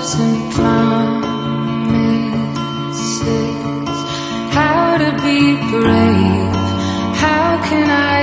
hopes and promises. How to be brave, how can I